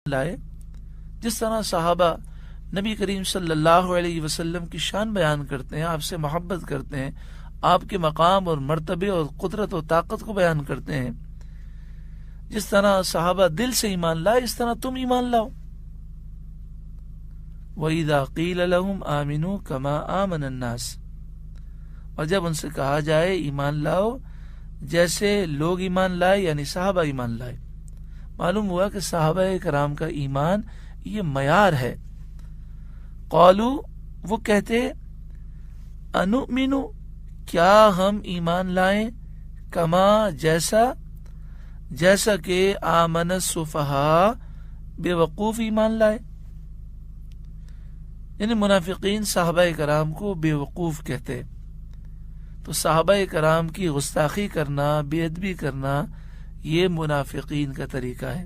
لائے، جس طرح صحابہ نبی کریم صلی اللہ علیہ وسلم کی شان بیان کرتے ہیں، آپ سے محبت کرتے ہیں، آپ کے مقام اور مرتبے اور قدرت و طاقت کو بیان کرتے ہیں، جس طرح صحابہ دل سے ایمان لائے اس طرح تم ایمان لاؤ۔ وَإِذَا قِيلَ لَهُمْ آمِنُوا كَمَا آمَنَ النَّاسِ، اور جب ان سے کہا جائے ایمان لاؤ جیسے لوگ ایمان لائے، یعنی صحابہ ایمان لائے، معلوم ہوا کہ صحابہ کرام کا ایمان یہ معیار ہے۔ قالوا، وہ کہتے، انؤمن، کیا ہم ایمان لائیں، کما، جیسا کہ آمن السفہاء، بے وقوف ایمان لائے، یعنی منافقین صحابہ کرام کو بے وقوف کہتے۔ تو صحابہ کرام کی گستاخی کرنا، بے ادبی کرنا، یہ منافقین کا طریقہ ہے۔